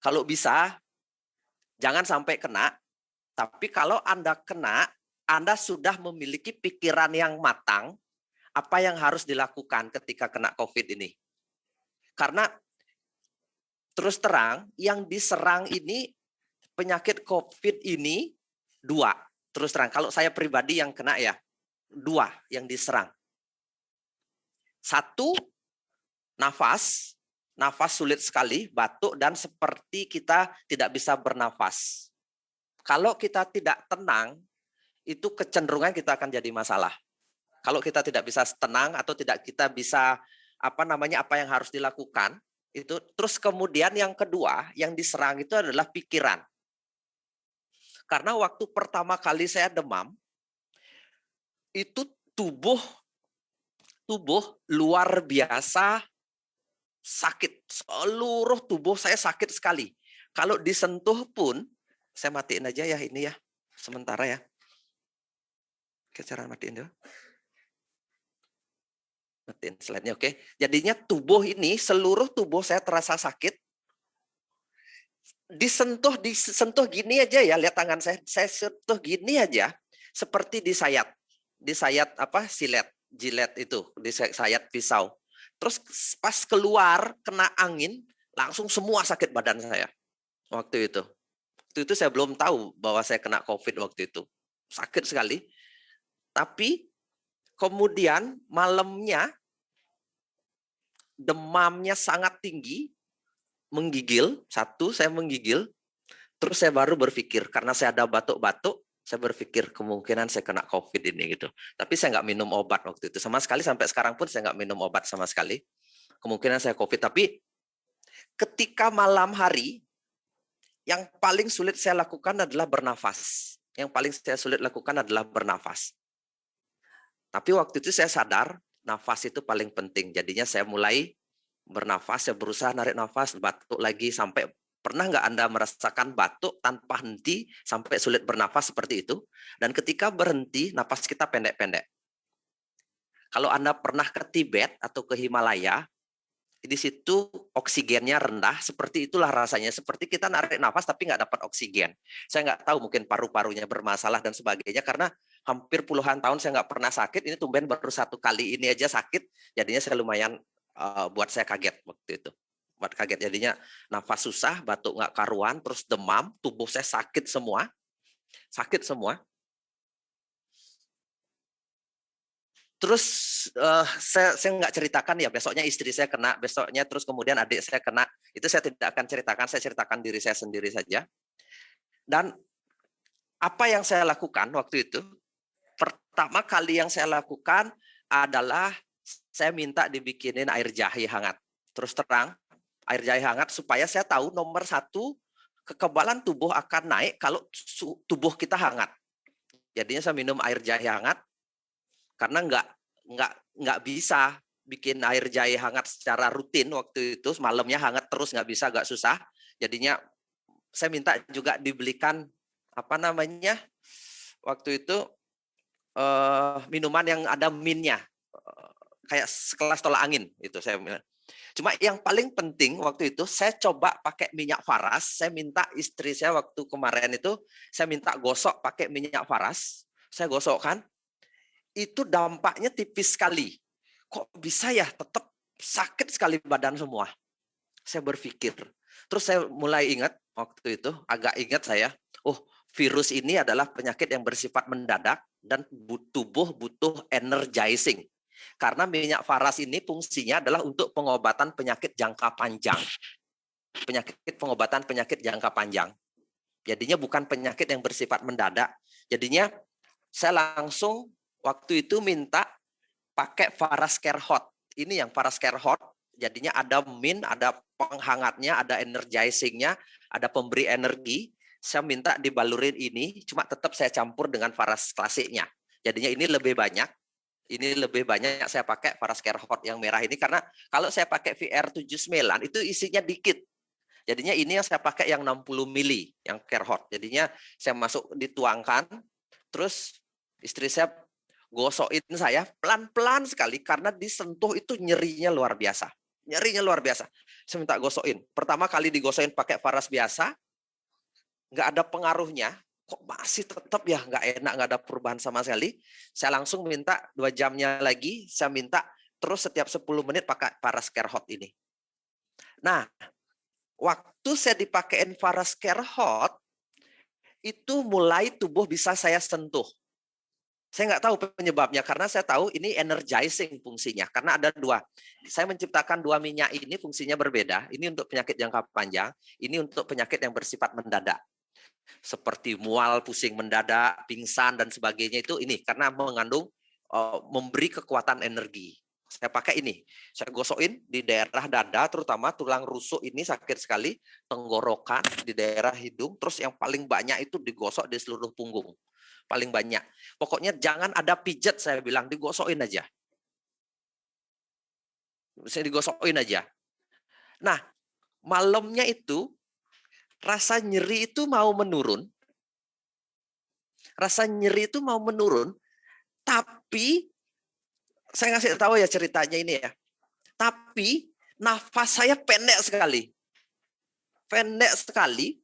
Kalau bisa, jangan sampai kena. Tapi kalau Anda kena, Anda sudah memiliki pikiran yang matang, apa yang harus dilakukan ketika kena COVID ini. Karena terus terang, yang diserang ini, penyakit COVID ini, 2. Terus terang, kalau saya pribadi yang kena ya, 2 yang diserang. 1, nafas sulit sekali, batuk, dan seperti kita tidak bisa bernafas. Kalau kita tidak tenang, itu kecenderungan kita akan jadi masalah. Kalau kita tidak bisa tenang atau tidak kita bisa apa yang harus dilakukan, itu terus kemudian yang kedua yang diserang itu adalah pikiran. Karena waktu pertama kali saya demam, itu tubuh luar biasa sakit. Seluruh tubuh saya sakit sekali. Kalau disentuh pun, saya matiin aja ya ini ya, sementara ya. Cara matiin dulu. Matiin slide-nya, oke. Jadinya tubuh ini, seluruh tubuh saya terasa sakit. Disentuh gini aja ya, lihat tangan saya sentuh gini aja, seperti disayat jilet itu, disayat pisau. Terus pas keluar kena angin, langsung semua sakit badan saya waktu itu. Waktu itu saya belum tahu bahwa saya kena COVID waktu itu, sakit sekali. Tapi kemudian malamnya demamnya sangat tinggi, menggigil. Saya menggigil. Terus saya baru berpikir, karena saya ada batuk-batuk, saya berpikir kemungkinan saya kena COVID ini gitu. Tapi saya nggak minum obat waktu itu. Sama sekali sampai sekarang pun saya nggak minum obat sama sekali. Kemungkinan saya COVID. Tapi ketika malam hari, yang paling sulit saya lakukan adalah bernafas. Tapi waktu itu saya sadar, nafas itu paling penting. Jadinya saya mulai bernafas, saya berusaha narik nafas, batuk lagi, sampai pernah nggak Anda merasakan batuk tanpa henti sampai sulit bernafas seperti itu? Dan ketika berhenti, nafas kita pendek-pendek. Kalau Anda pernah ke Tibet atau ke Himalaya, di situ oksigennya rendah, seperti itulah rasanya. Seperti kita narik nafas tapi nggak dapat oksigen. Saya nggak tahu, mungkin paru-parunya bermasalah dan sebagainya, karena hampir puluhan tahun saya nggak pernah sakit, ini tumben baru 1 kali ini aja sakit, jadinya saya lumayan buat saya kaget waktu itu. Jadinya nafas susah, batuk nggak karuan, terus demam, tubuh saya sakit semua. Terus saya nggak ceritakan ya, besoknya istri saya kena, besoknya terus kemudian adik saya kena. Itu saya tidak akan ceritakan, saya ceritakan diri saya sendiri saja. Dan apa yang saya lakukan waktu itu, pertama kali yang saya lakukan adalah saya minta dibikinin air jahe hangat. Terus terang, air jahe hangat supaya saya tahu nomor 1, kekebalan tubuh akan naik kalau tubuh kita hangat. Jadinya saya minum air jahe hangat, karena nggak bisa bikin air jahe hangat secara rutin waktu itu, malamnya hangat terus nggak bisa, agak susah. Jadinya saya minta juga dibelikan waktu itu minuman yang ada minnya, kayak sekelas tolak angin itu saya bilang. Cuma yang paling penting waktu itu saya coba pakai minyak faras. Saya minta istri saya waktu kemarin itu, saya minta gosok pakai minyak faras. Saya gosokkan, itu dampaknya tipis sekali. Kok bisa ya, tetap sakit sekali badan semua. Saya berpikir. Terus saya mulai ingat waktu itu, agak ingat saya, virus ini adalah penyakit yang bersifat mendadak dan tubuh butuh energizing. Karena minyak faras ini fungsinya adalah untuk pengobatan penyakit jangka panjang. Pengobatan penyakit jangka panjang. Jadinya bukan penyakit yang bersifat mendadak. Jadinya saya langsung waktu itu minta pakai Faras Care Hot. Ini yang Faras Care Hot. Jadinya ada min, ada penghangatnya, ada energizingnya, ada pemberi energi. Saya minta dibalurin ini, cuma tetap saya campur dengan Faras klasiknya. Jadinya ini lebih banyak. Saya pakai Faras Care Hot yang merah ini, karena kalau saya pakai VR79 itu isinya dikit. Jadinya ini yang saya pakai yang 60 mili, yang Care Hot. Jadinya saya dituangkan, terus istri saya gosokin saya pelan-pelan sekali, karena disentuh itu nyerinya luar biasa. Saya minta gosokin. Pertama kali digosokin pakai Faras biasa, nggak ada pengaruhnya. Kok masih tetap ya nggak enak, nggak ada perubahan sama sekali. Saya langsung minta 2 jamnya lagi, saya minta terus setiap 10 menit pakai Faras Care Hot ini. Nah, waktu saya dipakein Faras Care Hot, itu mulai tubuh bisa saya sentuh. Saya nggak tahu penyebabnya, karena saya tahu ini energizing fungsinya. Karena ada 2. Saya menciptakan 2 minyak ini fungsinya berbeda. Ini untuk penyakit jangka panjang, ini untuk penyakit yang bersifat mendadak. Seperti mual, pusing mendadak, pingsan, dan sebagainya itu ini. Karena mengandung, memberi kekuatan energi. Saya pakai ini. Saya gosokin di daerah dada, terutama tulang rusuk ini sakit sekali. Tenggorokan, di daerah hidung. Terus yang paling banyak itu digosok di seluruh punggung. Paling banyak. Pokoknya jangan ada pijet, saya bilang, digosokin aja. Saya digosokin aja. Nah, malamnya itu rasa nyeri itu mau menurun. Rasa nyeri itu mau menurun, tapi saya ngasih tahu ya ceritanya ini ya. Tapi nafas saya pendek sekali. Pendek sekali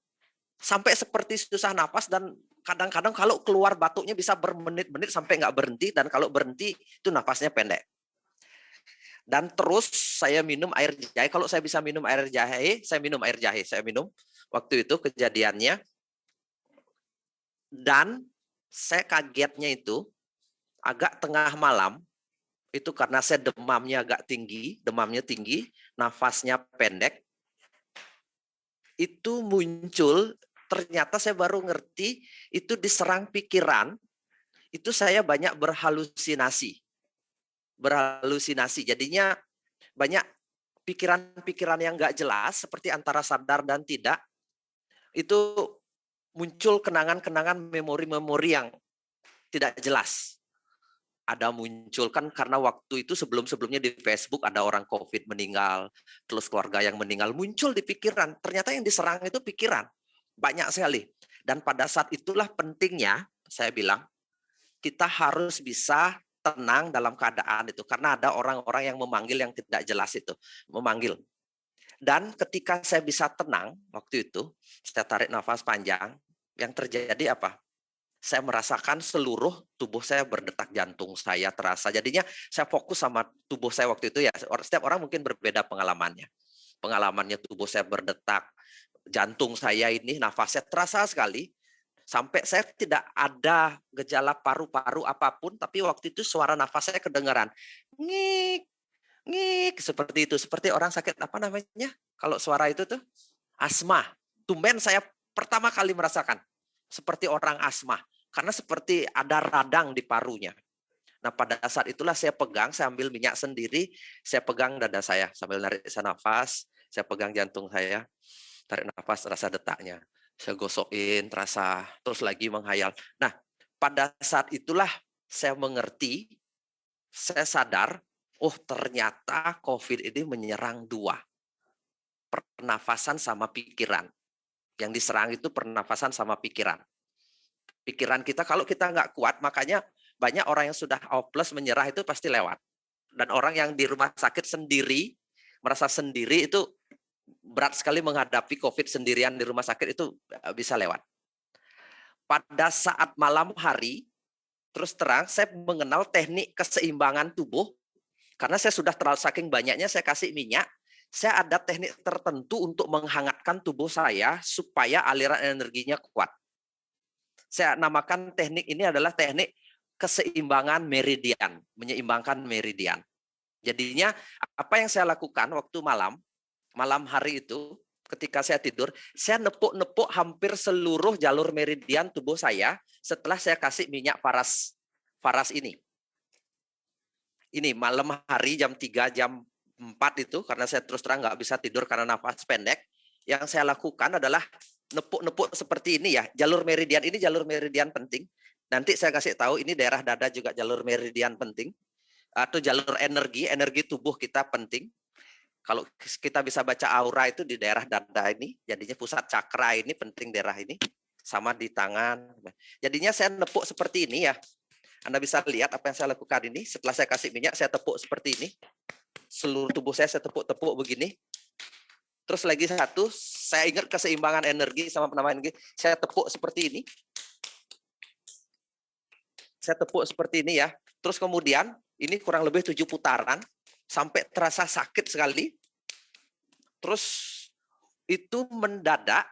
sampai seperti susah nafas, dan kadang-kadang kalau keluar batuknya bisa bermenit-menit sampai nggak berhenti, dan kalau berhenti itu nafasnya pendek. Dan terus saya minum air jahe. Kalau saya bisa minum air jahe, saya minum air jahe. Saya minum waktu itu kejadiannya. Dan saya kagetnya itu agak tengah malam, itu karena saya demamnya tinggi, nafasnya pendek. Itu muncul, ternyata saya baru ngerti, itu diserang pikiran, itu saya banyak berhalusinasi. Jadinya banyak pikiran-pikiran yang nggak jelas, seperti antara sadar dan tidak, itu muncul kenangan-kenangan memori-memori yang tidak jelas. Ada muncul kan, karena waktu itu sebelum-sebelumnya di Facebook ada orang COVID meninggal, terus keluarga yang meninggal, muncul di pikiran. Ternyata yang diserang itu pikiran. Banyak sekali. Dan pada saat itulah pentingnya, saya bilang, kita harus bisa tenang dalam keadaan itu. Karena ada orang-orang yang memanggil yang tidak jelas itu. Memanggil. Dan ketika saya bisa tenang, waktu itu, saya tarik nafas panjang, yang terjadi apa? Saya merasakan seluruh tubuh saya berdetak, jantung saya terasa. Jadinya saya fokus sama tubuh saya waktu itu ya. Setiap orang mungkin berbeda pengalamannya. Pengalamannya tubuh saya berdetak, jantung saya ini, nafasnya terasa sekali. Sampai saya tidak ada gejala paru-paru apapun, tapi waktu itu suara nafas saya kedengaran. Ngik, ngik, seperti itu. Seperti orang sakit, apa namanya? Kalau suara itu tuh, asma. Tumben saya pertama kali merasakan. Seperti orang asma. Karena seperti ada radang di parunya. Nah, pada saat itulah saya pegang, saya ambil minyak sendiri, saya pegang dada saya sambil narik nafas, saya pegang jantung saya, tarik nafas, rasa detaknya. Saya gosokin, terasa, terus lagi menghayal. Nah, pada saat itulah saya mengerti, saya sadar, oh ternyata COVID ini menyerang 2. Pernafasan sama pikiran. Yang diserang itu pernafasan sama pikiran. Pikiran kita, kalau kita nggak kuat, makanya banyak orang yang sudah hopeless, menyerah itu pasti lewat. Dan orang yang di rumah sakit sendiri, merasa sendiri, itu berat sekali menghadapi COVID sendirian di rumah sakit, itu bisa lewat. Pada saat malam hari, terus terang saya mengenal teknik keseimbangan tubuh, karena saya sudah terlalu saking banyaknya saya kasih minyak, saya ada teknik tertentu untuk menghangatkan tubuh saya supaya aliran energinya kuat. Saya namakan teknik ini adalah teknik keseimbangan meridian, menyeimbangkan meridian. Jadinya apa yang saya lakukan waktu malam hari itu, ketika saya tidur, saya nepuk-nepuk hampir seluruh jalur meridian tubuh saya setelah saya kasih minyak Faras ini. Ini malam hari jam 3, jam 4 itu, karena saya terus terang nggak bisa tidur karena nafas pendek. Yang saya lakukan adalah nepuk-nepuk seperti ini ya. Jalur meridian ini jalur meridian penting. Nanti saya kasih tahu, ini daerah dada juga jalur meridian penting. Atau jalur energi tubuh kita penting. Kalau kita bisa baca aura itu di daerah dada ini, jadinya pusat cakra ini penting, daerah ini. Sama di tangan. Jadinya saya nepuk seperti ini ya. Anda bisa lihat apa yang saya lakukan ini. Setelah saya kasih minyak, saya tepuk seperti ini. Seluruh tubuh saya tepuk-tepuk begini. Terus lagi satu, saya ingat keseimbangan energi sama penamaan energi. Saya tepuk seperti ini. Saya tepuk seperti ini ya. Terus kemudian ini kurang lebih 7 putaran sampai terasa sakit sekali. Terus itu mendadak,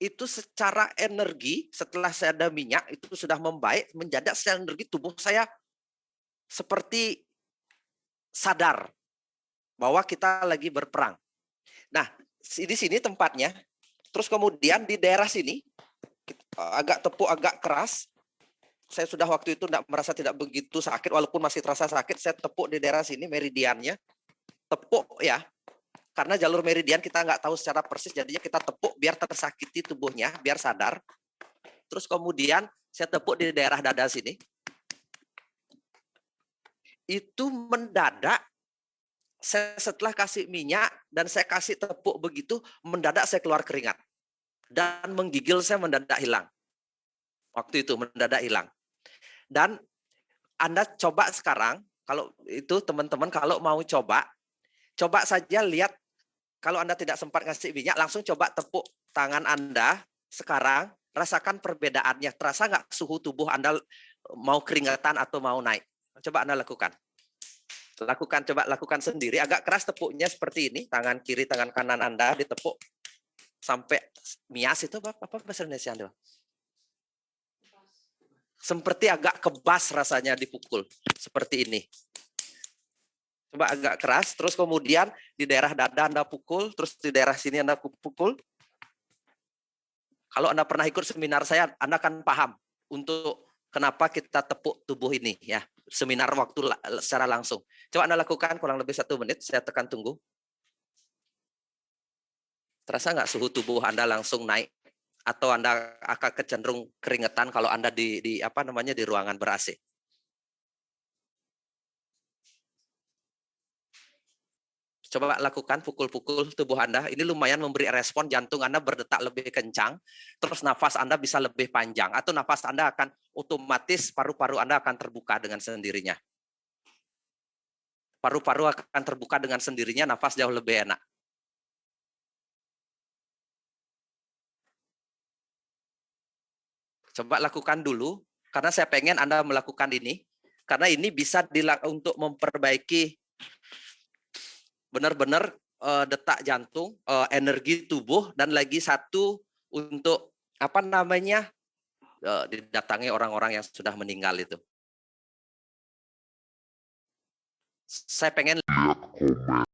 itu secara energi setelah saya ada minyak itu sudah membaik, mendadak secara energi tubuh saya seperti sadar bahwa kita lagi berperang. Nah, di sini tempatnya. Terus kemudian di daerah sini agak tepuk agak keras. Saya sudah waktu itu merasa tidak begitu sakit, walaupun masih terasa sakit. Saya tepuk di daerah sini meridiannya, tepuk ya, karena jalur meridian kita nggak tahu secara persis, jadinya kita tepuk biar tersakiti tubuhnya, biar sadar. Terus kemudian saya tepuk di daerah dada sini. Itu mendadak, saya setelah kasih minyak dan saya kasih tepuk begitu, mendadak saya keluar keringat. Dan menggigil saya mendadak hilang. Waktu itu mendadak hilang. Dan Anda coba sekarang, kalau itu teman-teman kalau mau coba saja lihat, kalau Anda tidak sempat ngasih minyak, langsung coba tepuk tangan Anda sekarang, rasakan perbedaannya. Terasa nggak suhu tubuh Anda mau keringetan atau mau naik? Coba Anda lakukan. Coba lakukan sendiri, agak keras tepuknya seperti ini, tangan kiri, tangan kanan Anda ditepuk sampai mias itu apa bahasa Indonesia Anda? Seperti agak kebas rasanya dipukul, seperti ini. Coba agak keras, terus kemudian di daerah dada Anda pukul, terus di daerah sini Anda pukul. Kalau Anda pernah ikut seminar saya, Anda akan paham untuk kenapa kita tepuk tubuh ini ya. Seminar waktu secara langsung. Coba Anda lakukan kurang lebih 1 menit, saya tekan tunggu. Terasa nggak suhu tubuh Anda langsung naik? Atau Anda akan kecenderung keringetan kalau Anda di ruangan ber-AC? Coba lakukan pukul-pukul tubuh Anda. Ini lumayan memberi respon, jantung Anda berdetak lebih kencang, terus nafas Anda bisa lebih panjang, atau nafas Anda akan otomatis, paru-paru Anda akan terbuka dengan sendirinya. Paru-paru akan terbuka dengan sendirinya, nafas jauh lebih enak. Coba lakukan dulu, karena saya pengen Anda melakukan ini, karena ini bisa untuk memperbaiki benar-benar detak jantung, energi tubuh, dan lagi satu untuk didatangi orang-orang yang sudah meninggal itu. Saya pengen lihat komen.